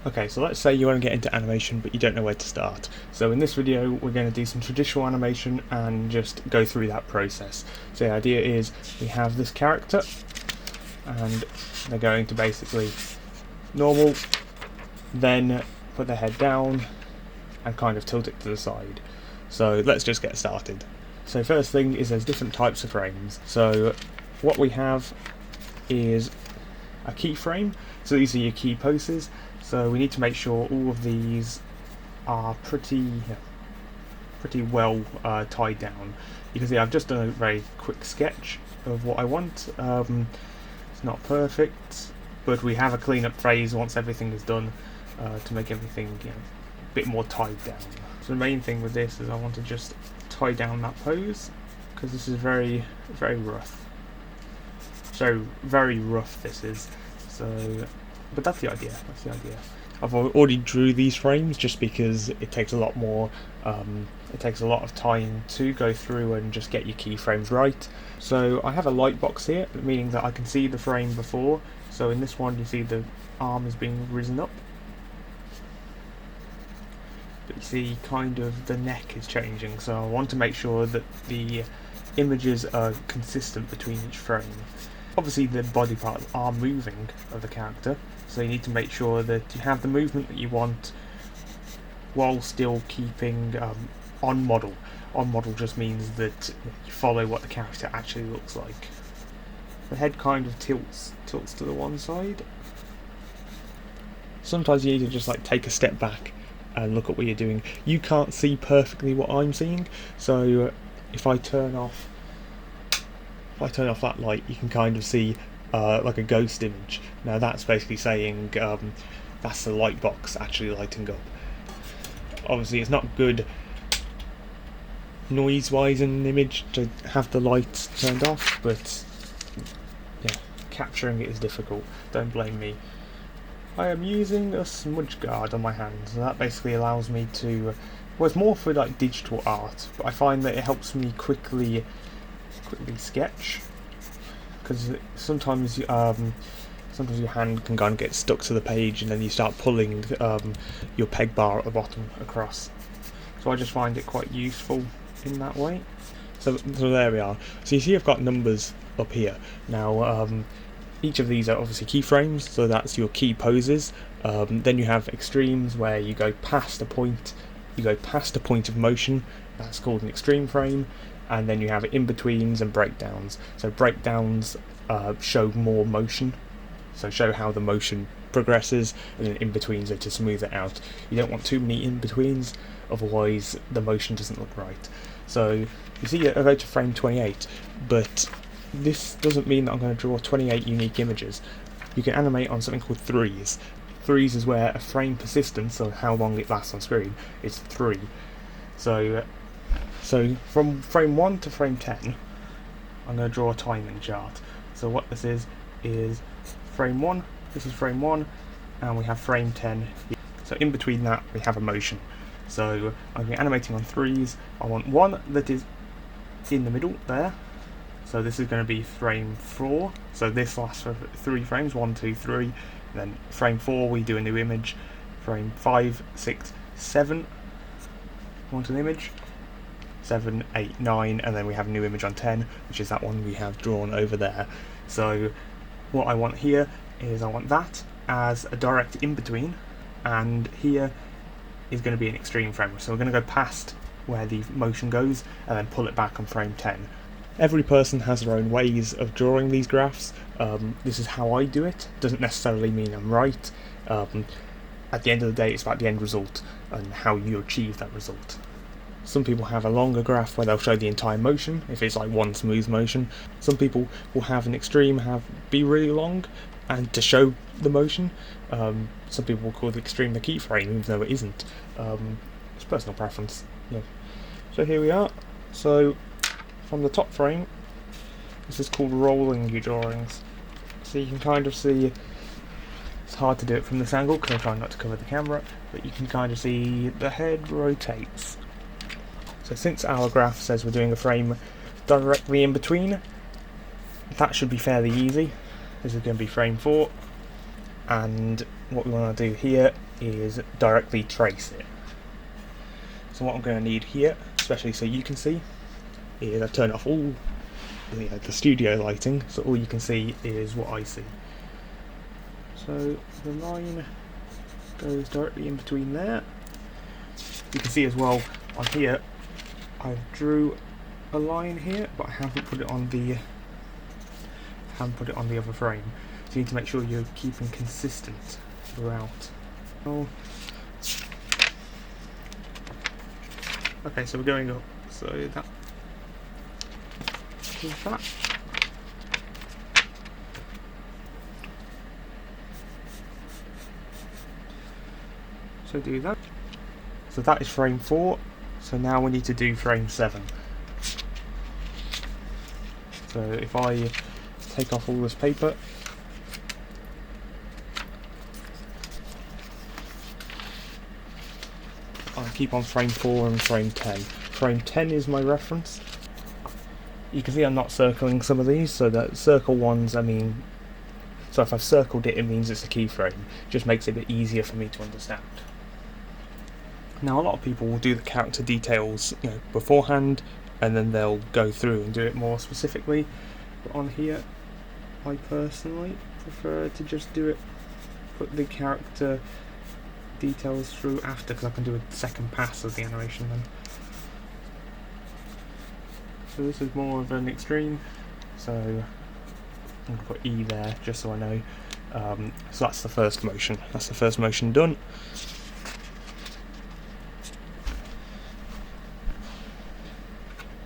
Okay, so let's say you want to get into animation but you don't know where to start. So in this video we're going to do some traditional animation and just go through that process. So the idea is we have this character and they're going to basically normal, then put their head down and kind of tilt it to the side. So let's just get started. So first thing is there's different types of frames. So what we have is a keyframe. So these are your key poses. So we need to make sure all of these are pretty well tied down. You can see I've just done a very quick sketch of what I want. It's not perfect, but we have a cleanup phase once everything is done to make everything a bit more tied down. So the main thing with this is I want to just tie down that pose because this is very rough. So very rough this is. So. But that's the idea. I've already drew these frames just because it takes a lot more. It takes a lot of time to go through and just get your keyframes right. So I have a light box here, meaning that I can see the frame before. So in this one, you see the arm is being risen up, but you see kind of the neck is changing. So I want to make sure that the images are consistent between each frame. Obviously the body parts are moving of the character, so you need to make sure that you have the movement that you want while still keeping on model. On model just means that you follow what the character actually looks like. The head kind of tilts to the one side. Sometimes you need to just take a step back and look at what you're doing. You can't see perfectly what I'm seeing, so if I turn off that light, you can kind of see like a ghost image. Now that's basically saying that's the light box actually lighting up. Obviously it's not good noise-wise in an image to have the lights turned off, but yeah, capturing it is difficult. Don't blame me. I am using a smudge guard on my hands, and that basically allows me to. Well, it's more for digital art, but I find that it helps me quickly sketch, because sometimes your hand can kind of get stuck to the page and then you start pulling your peg bar at the bottom across. So I just find it quite useful in that way. So there we are. So you see I've got numbers up here. Now each of these are obviously keyframes, so that's your key poses. Then you have extremes where you go past a point of motion. That's called an extreme frame. And then you have in-betweens and breakdowns. So breakdowns show more motion, so show how the motion progresses, and then in-betweens are to smooth it out. You don't want too many in-betweens, otherwise the motion doesn't look right. So you see I go to frame 28, but this doesn't mean that I'm going to draw 28 unique images. You can animate on something called threes. Threes is where a frame persistence, so how long it lasts on screen, is 3. So from frame 1 to frame 10, I'm going to draw a timing chart. So what this is frame 1, this is frame 1, and we have frame 10. So in between that, we have a motion. So I'm animating on threes. I want one that is in the middle there. So this is going to be frame 4. So this lasts for 3 frames, 1, 2, 3. And then frame 4, we do a new image. Frame 5, 6, 7, want an image. 7, 8, 9, and then we have a new image on 10, which is that one we have drawn over there. So what I want here is I want that as a direct in-between, and here is going to be an extreme frame. So we're going to go past where the motion goes and then pull it back on frame 10. Every person has their own ways of drawing these graphs. This is how I do it. Doesn't necessarily mean I'm right. At the end of the day, it's about the end result and how you achieve that result. Some people have a longer graph where they'll show the entire motion, if it's like one smooth motion. Some people will have an extreme be really long and to show the motion. Some people will call the extreme the keyframe, even though it isn't. It's personal preference. Yeah. So here we are. So from the top frame, this is called rolling your drawings. So you can kind of see, it's hard to do it from this angle because I'm trying not to cover the camera, but you can kind of see the head rotates. So since our graph says we're doing a frame directly in between, that should be fairly easy. This is going to be frame 4, and what we want to do here is directly trace it. So what I'm going to need here, especially so you can see, is I've turned off all the studio lighting, so all you can see is what I see. So the line goes directly in between there. You can see as well on here, I drew a line here, but I haven't put it on the other frame. So you need to make sure you're keeping consistent throughout. Oh. Okay, so we're going up. So that is that. So do that. So that is frame 4. So now we need to do frame 7. So if I take off all this paper, I'll keep on frame 4 and frame 10. Frame 10 is my reference. You can see I'm not circling some of these, so that circle ones, I mean, so if I've circled it, it means it's a keyframe. It just makes it a bit easier for me to understand. Now a lot of people will do the character details, beforehand, and then they'll go through and do it more specifically. But on here, I personally prefer to just do it, put the character details through after, because I can do a second pass of the animation then. So this is more of an extreme, so I'm going to put E there just so I know. So that's the first motion. That's the first motion done.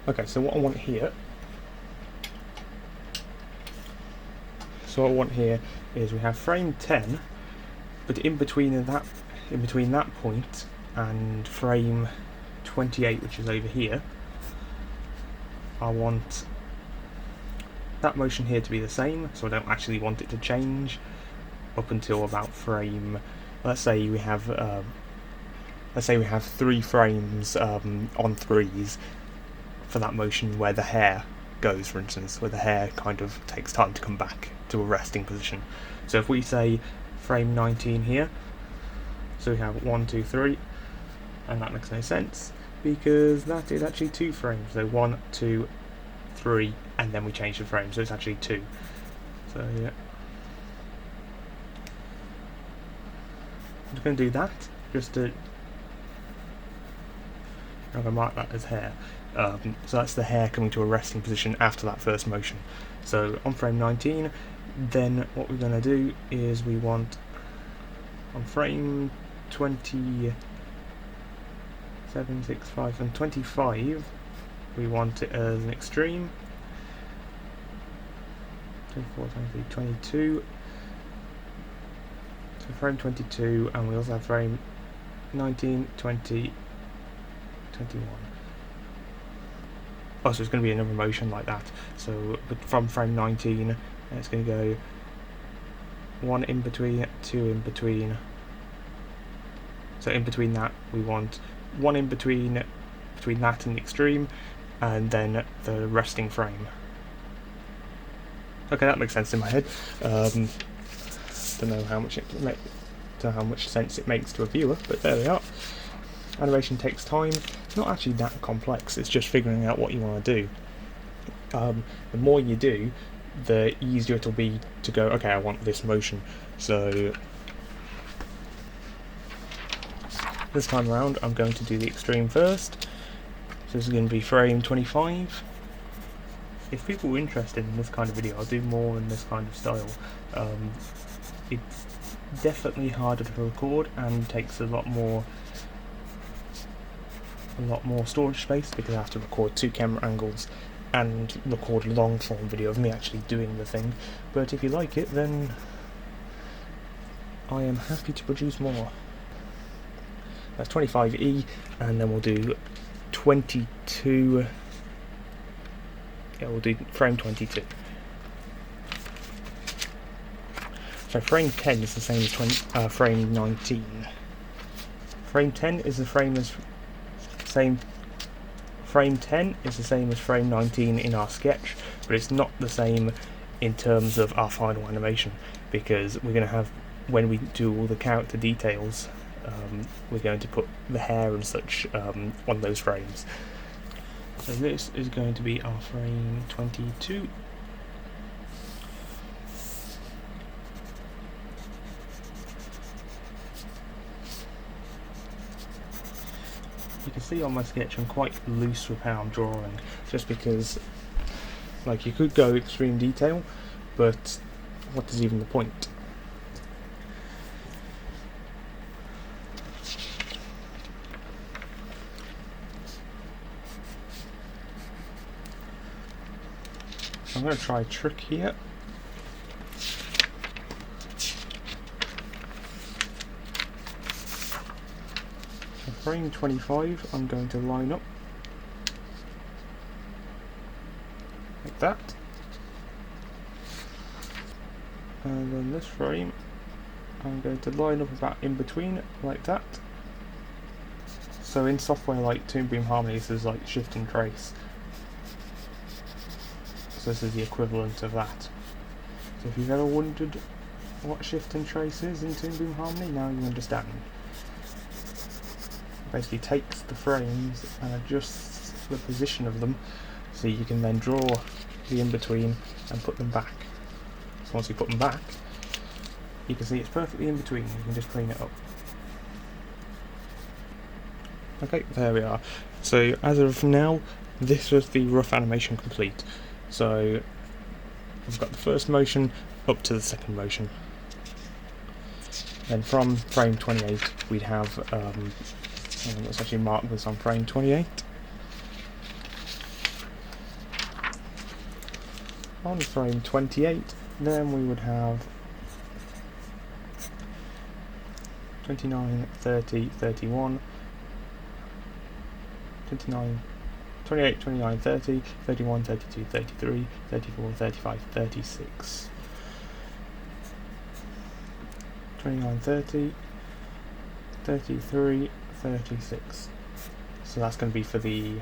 Okay, so what I want here, is we have frame 10, but in between that point and frame 28, which is over here, I want that motion here to be the same, so I don't actually want it to change up until about frame. Let's say we have 3 frames on 3s for that motion where the hair goes, for instance, where the hair kind of takes time to come back to a resting position. So if we say frame 19 here, so we have 1, 2, 3, and that makes no sense because that is actually 2 frames. So 1, 2, 3, and then we change the frame, so it's actually 2. So yeah, I'm just going to do that. I'm going to mark that as hair. So that's the hair coming to a resting position after that first motion. So on frame 19, then what we're going to do is we want on frame 27, 6, 5 and 25, we want it as an extreme. 24, 23, 22. So frame 22, and we also have frame 19, 20, 21. Oh, so it's going to be another motion like that. So from frame 19, it's going to go 1 in between, 2 in between. So in between that, we want 1 in between that and the extreme, and then the resting frame. Okay, that makes sense in my head. Don't know how much sense it makes to a viewer, but there we are. Animation takes time. It's not actually that complex, it's just figuring out what you want to do. The more you do, the easier it'll be to go, okay, I want this motion. So this time around I'm going to do the extreme first. So this is going to be frame 25. If people are interested in this kind of video, I'll do more in this kind of style. It's definitely harder to record and takes a lot more storage space because I have to record 2 camera angles and record a long form video of me actually doing the thing. But if you like it, then I am happy to produce more. That's 25E, and then we'll do 22. Yeah, we'll do frame 22. So frame 10 is the same as frame 19. Frame 10 is the frame 10 is the same as frame 19 in our sketch, but it's not the same in terms of our final animation, because we're going to have, when we do all the character details we're going to put the hair and such on those frames. So this is going to be our frame 22. You can see on my sketch I'm quite loose with how I'm drawing, just because, like, you could go extreme detail, but what is even the point? I'm going to try a trick here. So frame 25 I'm going to line up like that, and then this frame I'm going to line up about in between like that. So in software like Toon Boom Harmony, this is like shift and trace. So this is the equivalent of that. So if you've ever wondered what shift and trace is in Toon Boom Harmony, now you understand. It basically takes the frames and adjusts the position of them so you can then draw the in-between and put them back. So once you put them back, you can see it's perfectly in between, you can just clean it up. Okay, there we are. So as of now, this was the rough animation complete. So we've got the first motion up to the second motion. Then from frame 28 we'd have, let's actually mark this on frame 28. On frame 28 then we would have 29, 30, 31, 29, 28, 29, 30, 31, 32, 33, 34, 35, 36. 29, 30, 33, 36. So that's going to be for the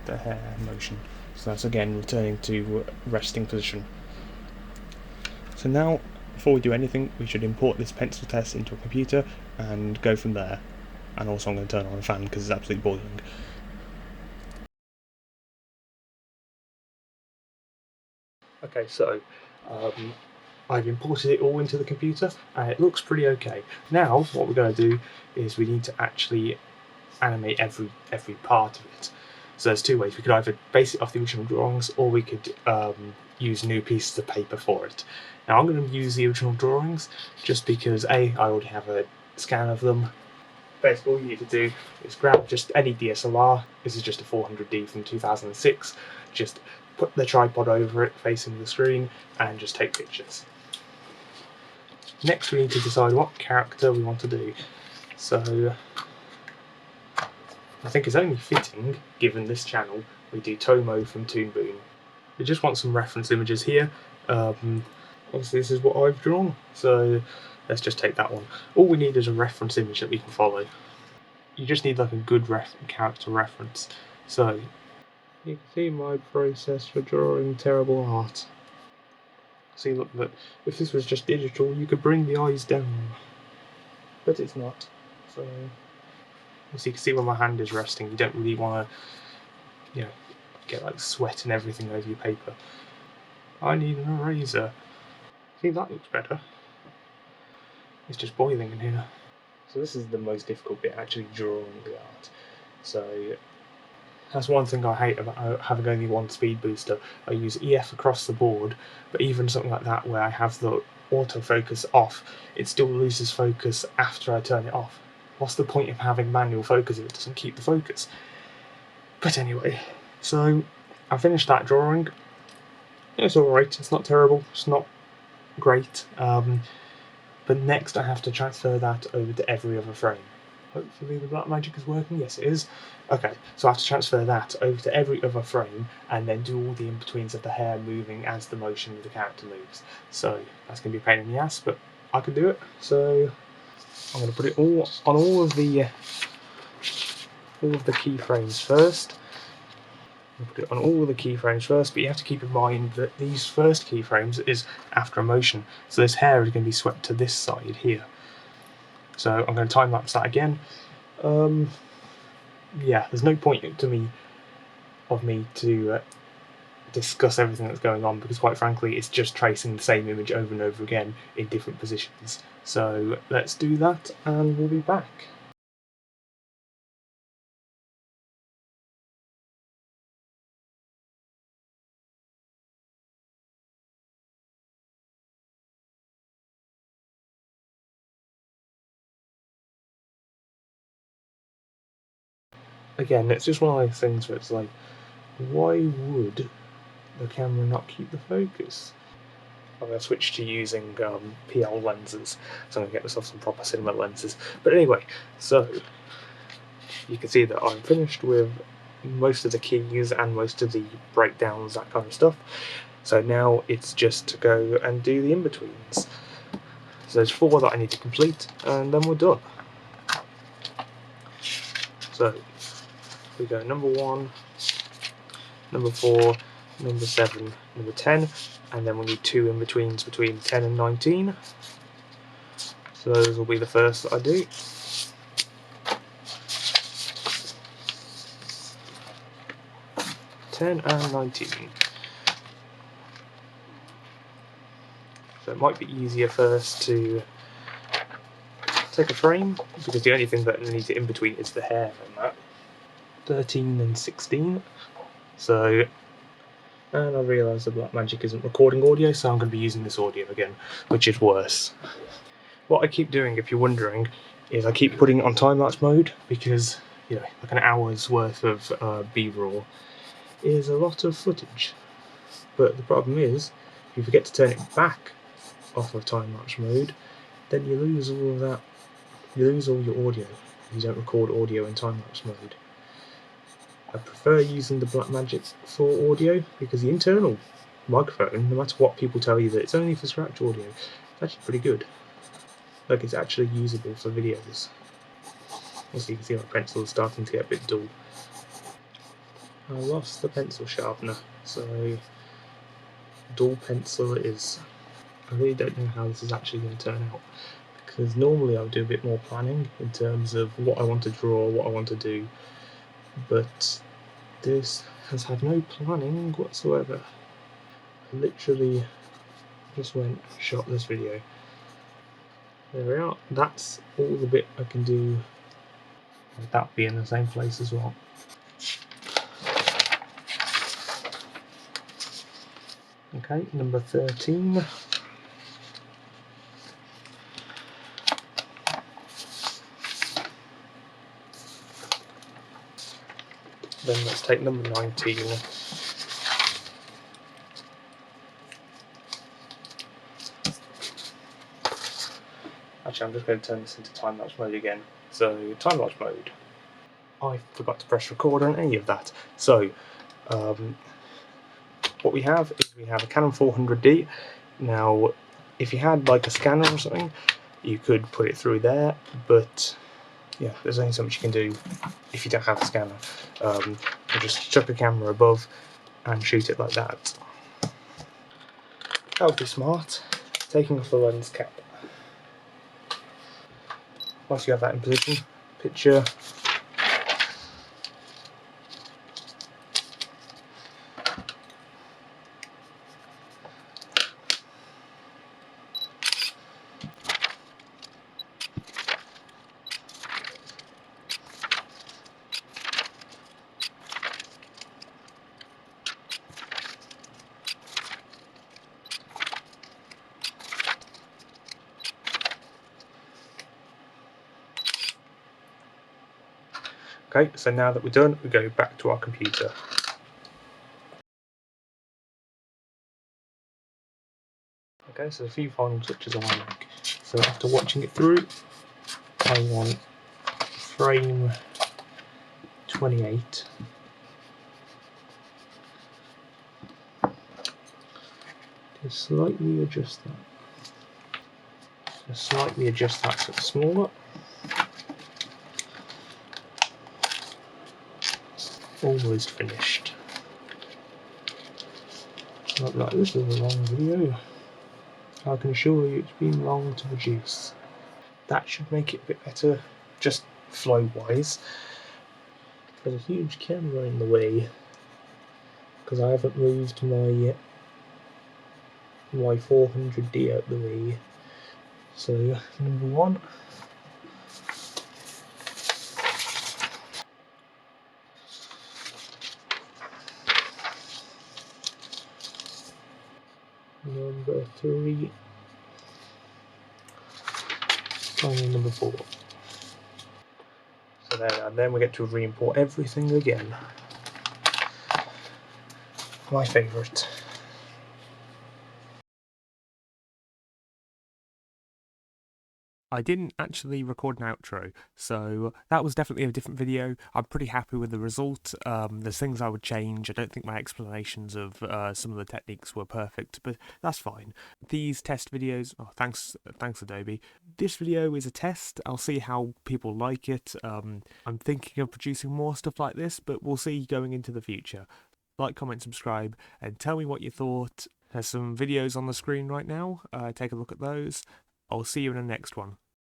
hair motion. So that's again returning to resting position. So now, before we do anything, we should import this pencil test into a computer and go from there. And also I'm going to turn on a fan because it's absolutely boiling. Okay, so I've imported it all into the computer and it looks pretty okay. Now what we're going to do is we need to actually animate every part of it. So there's two ways. We could either base it off the original drawings or we could use new pieces of paper for it. Now I'm going to use the original drawings just because I already have a scan of them. Basically all you need to do is grab just any DSLR. This is just a 400D from 2006. Just put the tripod over it facing the screen and just take pictures. Next we need to decide what character we want to do. So I think it's only fitting, given this channel, we do Tomo from Toon Boom. We just want some reference images here. Obviously this is what I've drawn, so let's just take that one. All we need is a reference image that we can follow. You just need like a good character reference. So you can see my process for drawing terrible art. See, look, but if this was just digital, you could bring the eyes down, but it's not. So as you can see where my hand is resting, you don't really want to, get like sweat and everything over your paper. I need an eraser. See, that looks better. It's just boiling in here. So this is the most difficult bit, actually drawing the art. So that's one thing I hate about having only one speed booster. I use EF across the board, but even something like that where I have the autofocus off, it still loses focus after I turn it off. What's the point of having manual focus if it doesn't keep the focus? But anyway, so I finished that drawing. It's alright, it's not terrible, it's not great. But next I have to transfer that over to every other frame. Hopefully the black magic is working. Yes, it is. Okay, so I have to transfer that over to every other frame and then do all the in-betweens of the hair moving as the motion of the character moves. So that's going to be a pain in the ass, but I can do it. So I'm going to put it all on all of the keyframes first. I'll put it on all the keyframes first, but you have to keep in mind that these first keyframes is after a motion. So this hair is going to be swept to this side here. So I'm going to time lapse that again. Yeah, there's no point to me to discuss everything that's going on, because quite frankly it's just tracing the same image over and over again in different positions. So let's do that and we'll be back. Again, it's just one of those things where it's like, why would the camera not keep the focus? I'm going to switch to using PL lenses, so I'm going to get myself some proper cinema lenses. But anyway, so you can see that I'm finished with most of the keys and most of the breakdowns, that kind of stuff. So now it's just to go and do the in-betweens. So there's 4 that I need to complete, and then we're done. So we go number 1, number 4, number 7, number 10, and then we need 2 in-betweens between 10 and 19. So those will be the first that I do. And 19. So it might be easier first to take a frame, because the only thing that I need to in between is the hair on that. 13 and 16. So, and I realised that Blackmagic isn't recording audio, so I'm going to be using this audio again, which is worse. What I keep doing, if you're wondering, is I keep putting it on time-lapse mode, because, you know, like an hour's worth of B-roll is a lot of footage. But the problem is, if you forget to turn it back off of time-lapse mode, then you lose all of that. You lose all your audio. You don't record audio in time-lapse mode. I prefer using the Blackmagic for audio, because the internal microphone, no matter what people tell you that it's only for scratch audio, it's actually pretty good. Like, it's actually usable for videos. As you can see, my pencil is starting to get a bit dull. I lost the pencil sharpener, so dull pencil it is. I really don't know how this is actually going to turn out, because normally I would do a bit more planning in terms of what I want to draw, what I want to do, but this has had no planning whatsoever. I literally just went and shot this video. There we are. That's all the bit I can do with that being in the same place as well. Okay, number 13. Then let's take number 19. Actually, I'm just going to turn this into time-lapse mode again. So, time-lapse mode. I forgot to press record on any of that. So, what we have is we have a Canon 400D. Now, if you had like a scanner or something, you could put it through there, but yeah, there's only so much you can do if you don't have a scanner. You just chuck a camera above and shoot it like that. That would be smart. Taking off the lens cap. Once you have that in position, picture. Okay, so now that we're done, we go back to our computer. Okay, so a few final touches I want to make. So after watching it through, I want frame 28. Just slightly adjust that. Just slightly adjust that so it's smaller. Almost finished. Not like this is a long video. I can assure you it's been long to produce. that should make it a bit better, just flow wise. There's a huge camera in the way because I haven't moved my 400D out the way. So number one, number three, and number four. So there, and then we get to re-import everything again. My favourite. I didn't actually record an outro, so that was definitely a different video. I'm pretty happy with the result. There's things I would change. I don't think my explanations of some of the techniques were perfect, but that's fine. These test videos, thanks Adobe. This video is a test. I'll see how people like it. I'm thinking of producing more stuff like this, but we'll see going into the future. Like, comment, subscribe, and tell me what you thought. There's some videos on the screen right now. Take a look at those. I'll see you in the next one.